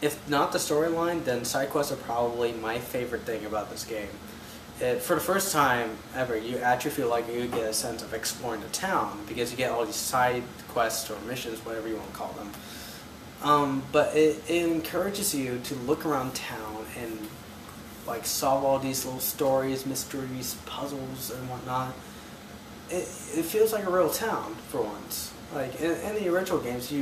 if not the storyline, then side quests are probably my favorite thing about this game. For the first time ever, you actually feel like you get a sense of exploring the town because you get all these side quests or missions, whatever you want to call them. But it encourages you to look around town and like solve all these little stories, mysteries, puzzles, and whatnot. It feels like a real town for once. Like in the original games,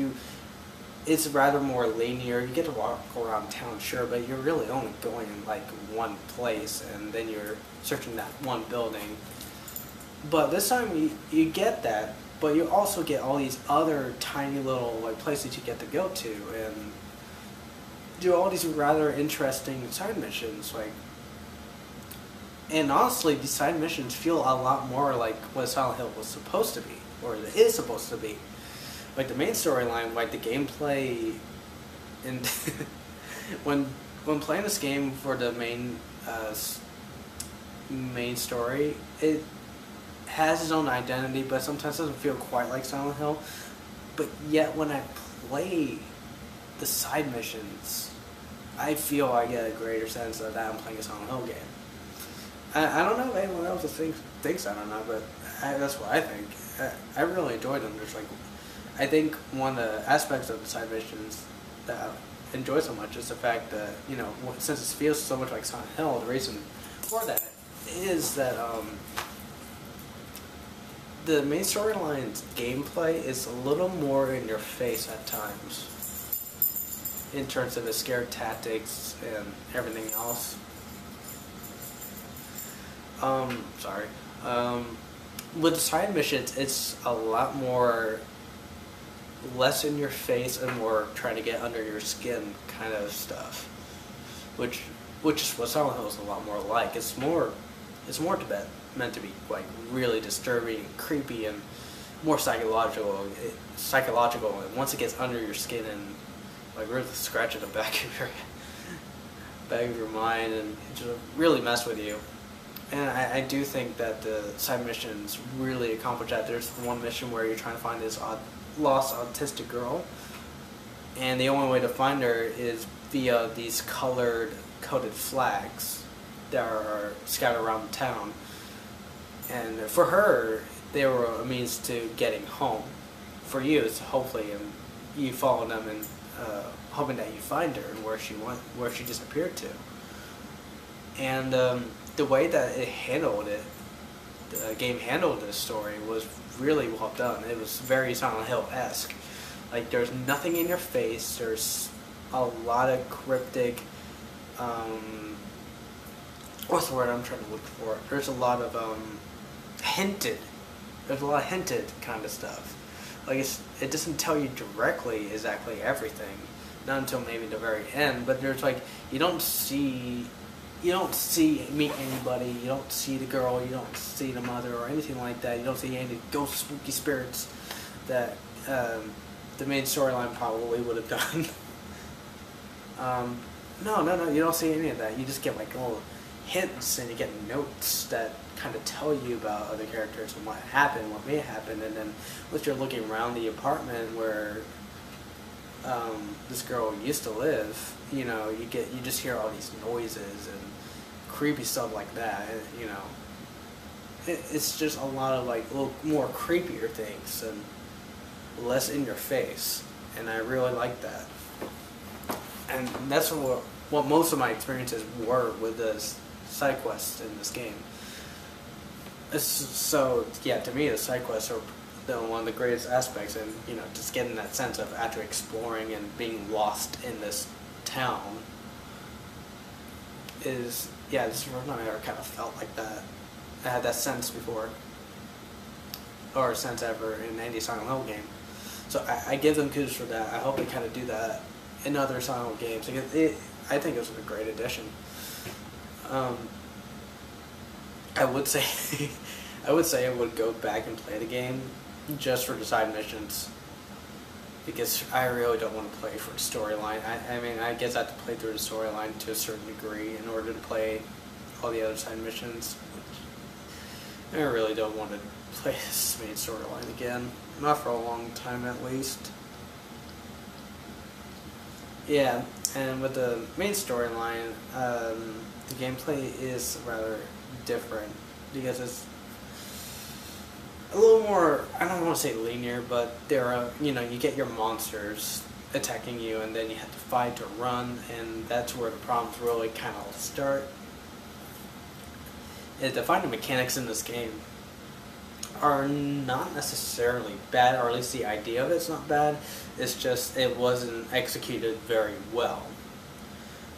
it's rather more linear. You get to walk around town, sure, but you're really only going in like one place, and then you're searching that one building. But this time you get that, but you also get all these other tiny little like places you get to go to and do all these rather interesting side missions. And honestly, these side missions feel a lot more like what Silent Hill was supposed to be, or it is supposed to be. Like the main storyline, like the gameplay, and when playing this game for the main story, it has its own identity, but sometimes doesn't feel quite like Silent Hill. But yet, when I play the side missions, I feel I get a greater sense of that I'm playing a Silent Hill game. I don't know if anyone else thinks that or not, but that's what I think. I really enjoyed them. There's like, I think one of the aspects of the side missions that I enjoy so much is the fact that, you know, since it feels so much like Silent Hill, the reason for that is that the main storyline's gameplay is a little more in your face at times in terms of the scare tactics and everything else. Sorry. With the side missions, it's a lot more less in your face and more trying to get under your skin kind of stuff, which is what Silent Hill is a lot more like. It's more meant to be like really disturbing and creepy and more psychological. And once it gets under your skin and like really scratch at the back of your mind and just really mess with you. And I do think that the side missions really accomplish that. There's one mission where you're trying to find this lost autistic girl, and the only way to find her is via these coded flags that are scattered around the town. And for her, they were a means to getting home. For you, it's hopefully you follow them and hoping that you find her and where she disappeared to. And the way that the game handled this story was really well done. It was very Silent Hill-esque. Like, there's nothing in your face. There's a lot of cryptic, what's the word I'm trying to look for? There's a lot of hinted kind of stuff. Like, it doesn't tell you directly exactly everything, not until maybe the very end. But there's like, you don't meet anybody, you don't see the girl, you don't see the mother or anything like that. You don't see any ghost spooky spirits that the main storyline probably would have done. No, you don't see any of that. You just get like little hints and you get notes that kind of tell you about other characters and what happened, what may happen, and then once you're looking around the apartment where this girl used to live, you know, you just hear all these noises and creepy stuff like that. You know, it's just a lot of like little more creepier things and less in your face, and I really like that. And that's what most of my experiences were with the side quests in this game. So yeah, to me the side quests are one of the greatest aspects, and you know, just getting that sense of actually exploring and being lost in this town is, yeah, this is the first time I ever kind of felt like that. I had that sense before, or sense ever in any Silent Hill game. So I give them kudos for that. I hope they kind of do that in other Silent Hill games. I think it was a great addition. I would say I would go back and play the game just for the side missions, because I really don't want to play for the storyline. I mean, I guess I have to play through the storyline to a certain degree in order to play all the other side missions. I really don't want to play this main storyline again. Not for a long time, at least. Yeah, and with the main storyline, the gameplay is rather different because it's a little more, I don't want to say linear, but there are, you get your monsters attacking you and then you have to fight or run, and that's where the problems really kind of start. The fighting mechanics in this game are not necessarily bad, or at least the idea of it's not bad. It's just it wasn't executed very well.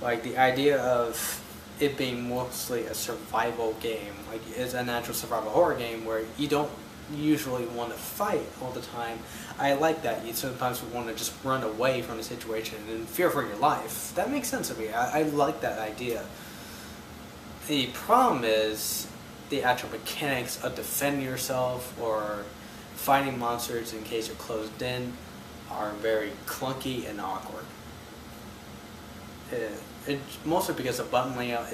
Like the idea of it being mostly a survival game, like it's a natural survival horror game where you don't usually want to fight all the time. I like that. You sometimes want to just run away from the situation and fear for your life. That makes sense to me. I like that idea. The problem is the actual mechanics of defending yourself or fighting monsters in case you're closed in are very clunky and awkward. Mostly because the button layout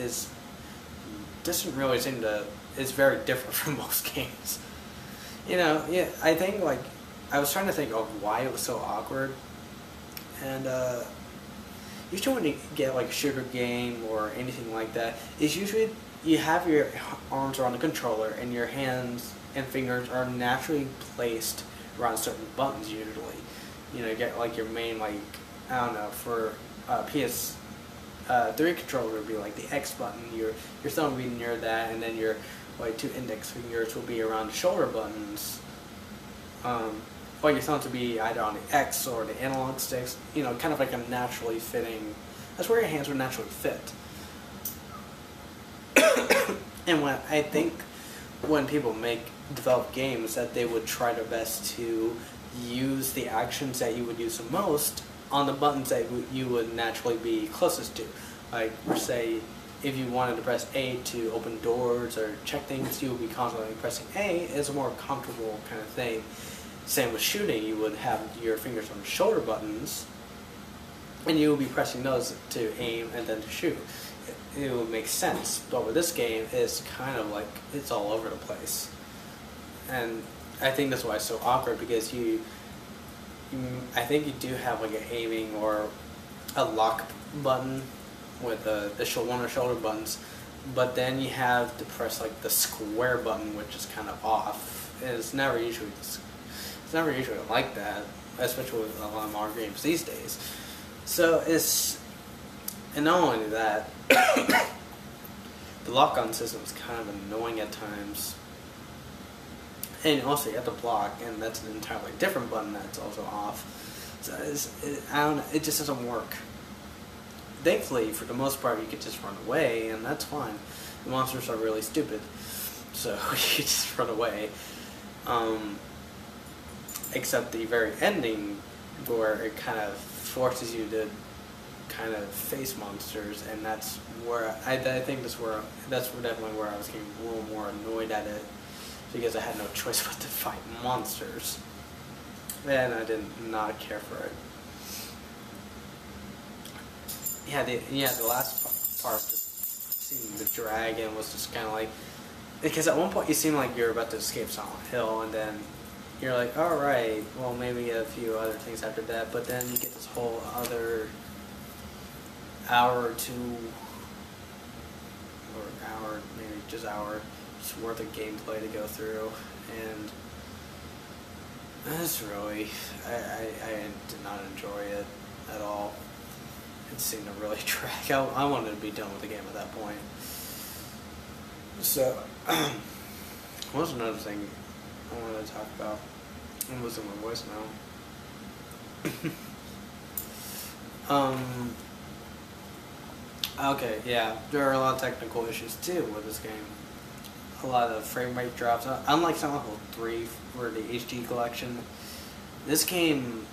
doesn't really seem to, it's very different from most games. Yeah, I think I was trying to think of why it was so awkward, and usually when you get like a shooter game or anything like that, it's usually you have your arms around the controller and your hands and fingers are naturally placed around certain buttons usually. You get like your main, I don't know, for PS3 controller would be like the X button, your thumb would be near that, and then your two index fingers will be around the shoulder buttons. Or your thumbs would be either on the X or the analog sticks, kind of like a naturally fitting, that's where your hands would naturally fit. And I think when people develop games, that they would try their best to use the actions that you would use the most on the buttons that you would naturally be closest to. Like, say, if you wanted to press A to open doors or check things, you would be constantly pressing A. It's a more comfortable kind of thing. Same with shooting, you would have your fingers on the shoulder buttons, and you would be pressing those to aim and then to shoot. It would make sense, but with this game, it's kind of like it's all over the place. And I think that's why it's so awkward, because I think you do have like an aiming or a lock button with one of the shoulder buttons, but then you have to press like the square button, which is kind of off. And it's never usually like that, especially with a lot of modern games these days. So and not only that, the lock-on system is kind of annoying at times. And also you have to block, and that's an entirely different button that's also off. So I don't know, it just doesn't work. Thankfully, for the most part, you can just run away, and that's fine. The monsters are really stupid, so you just run away. Except the very ending, where it kind of forces you to kind of face monsters, and that's where I think that's definitely where I was getting a little more annoyed at it, because I had no choice but to fight monsters, and I did not care for it. The last part, just seeing the dragon was just kind of like, because at one point you seem like you're about to escape Silent Hill, and then you're like, alright, well maybe a few other things after that, but then you get this whole other hour or two, or hour, maybe just hour, just worth of gameplay to go through, and that's really, I did not enjoy it at all. It seemed to really drag. I wanted to be done with the game at that point. So, what was another thing I wanted to talk about? I'm losing my voice now. Okay, yeah, there are a lot of technical issues too with this game. A lot of frame rate drops. Unlike Silent Hill 3 for the HD collection, this game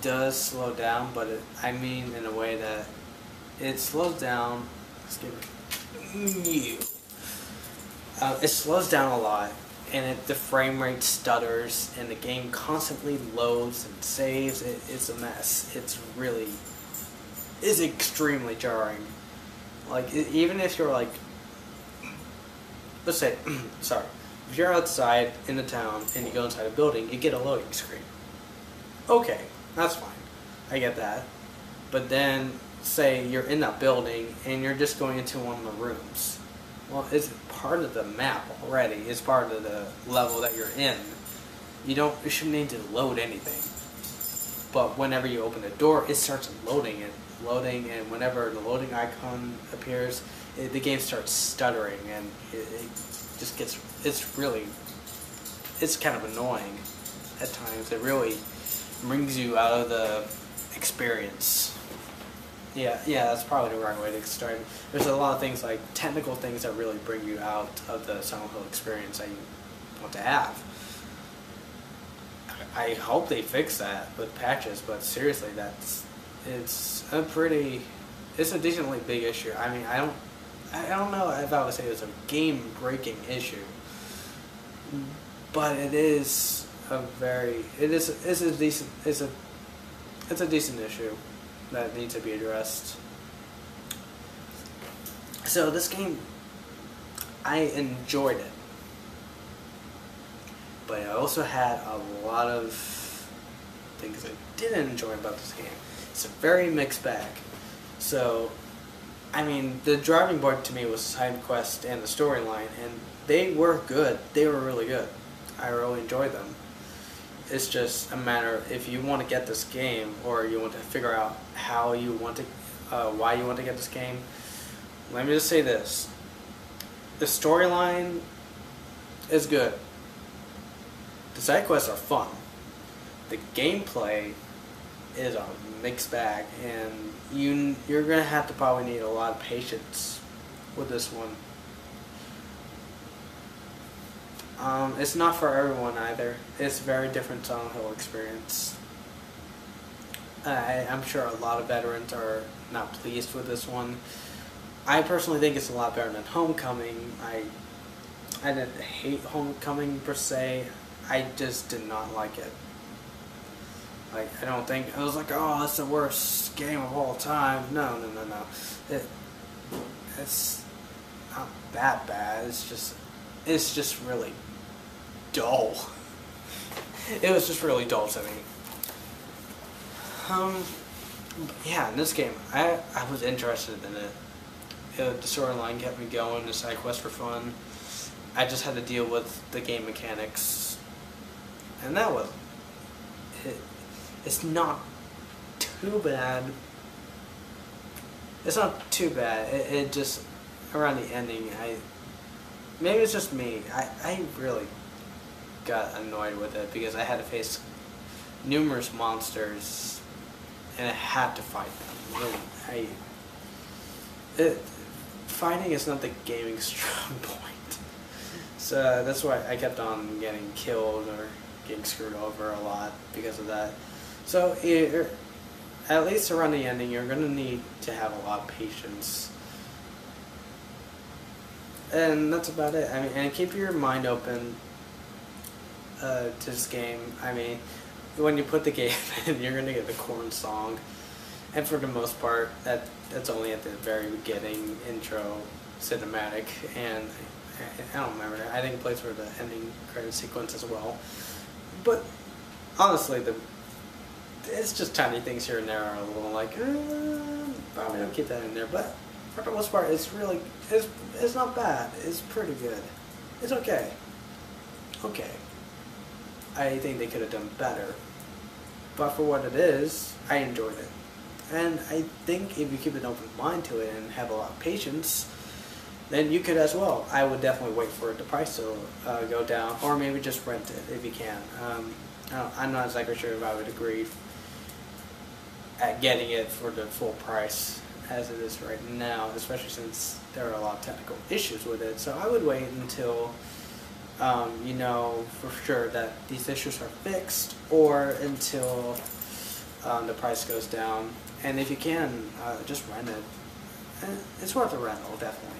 does slow down, but I mean in a way that it slows down. It slows down a lot, and the frame rate stutters, and the game constantly loads and saves. It's a mess. It's extremely jarring. Like, even if you're like, let's say, sorry, if you're outside in the town and you go inside a building, you get a loading screen. Okay, that's fine. I get that. but then say you're in that building and you're just going into one of the rooms. Well, it's part of the map already. It's part of the level that you're in. You shouldn't need to load anything. But whenever you open the door, it starts loading, and whenever the loading icon appears, the game starts stuttering, and it just gets, it's kind of annoying at times. It really brings you out of the experience. Yeah, that's probably the right way to get started. There's a lot of things, like technical things, that really bring you out of the Silent Hill experience that you want to have. I hope they fix that with patches, but seriously, it's a decently big issue. I mean, I don't know if I would say it's a game-breaking issue, but it's a decent issue that needs to be addressed. So this game, I enjoyed it, but I also had a lot of things I didn't enjoy about this game. It's a very mixed bag. So, I mean, the driving point to me was side quest and the storyline, and they were good. They were really good. I really enjoyed them. It's just a matter of, if you want to get this game, or you want to figure out how you want to, why you want to get this game. Let me just say this: the storyline is good. The side quests are fun. The gameplay is a mixed bag, and you're gonna have to probably need a lot of patience with this one. It's not for everyone either. It's a very different Silent Hill experience. I'm sure a lot of veterans are not pleased with this one. I personally think it's a lot better than Homecoming. I didn't hate Homecoming per se. I just did not like it. Like, I don't think, I was like, oh, it's the worst game of all time. No. It's not that bad. It's just really dull. It was just really dull to me. Yeah, in this game, I was interested in it. The storyline kept me going. The side quests were fun. I just had to deal with the game mechanics, and that was it. It's not too bad. It's not too bad. It just, around the ending, maybe it's just me. I really got annoyed with it because I had to face numerous monsters and I had to fight them. Fighting is not the gaming strong point. So that's why I kept on getting killed or getting screwed over a lot because of that. So at least around the ending, you're going to need to have a lot of patience. And that's about it. I mean, and keep your mind open to this game. I mean, when you put the game in, you're going to get the Korn song. And for the most part, that's only at the very beginning, intro, cinematic, and I don't remember. I think it plays for the ending credit sequence as well. But honestly, it's just tiny things here and there are a little like, probably don't keep that in there. But for the most part, it's not bad. It's pretty good. It's okay. Okay. I think they could have done better. But for what it is, I enjoyed it. And I think if you keep an open mind to it and have a lot of patience, then you could as well. I would definitely wait for the price to go down, or maybe just rent it if you can. I'm not exactly sure if I would agree at getting it for the full price as it is right now, especially since there are a lot of technical issues with it. So I would wait until you know for sure that these issues are fixed, or until the price goes down. And if you can, just rent it. It's worth a rental, definitely.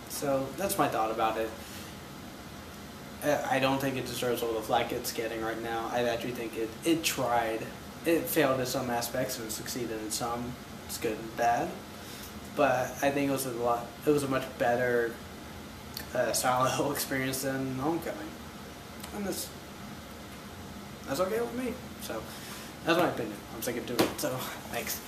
So that's my thought about it. I don't think it deserves all the flack it's getting right now. I actually think it tried. It failed in some aspects and succeeded in some. It's good and bad. But I think it was a much better Silent Hill experience than Homecoming. And that's okay with me. So that's my opinion. I'm sticking to it. So thanks.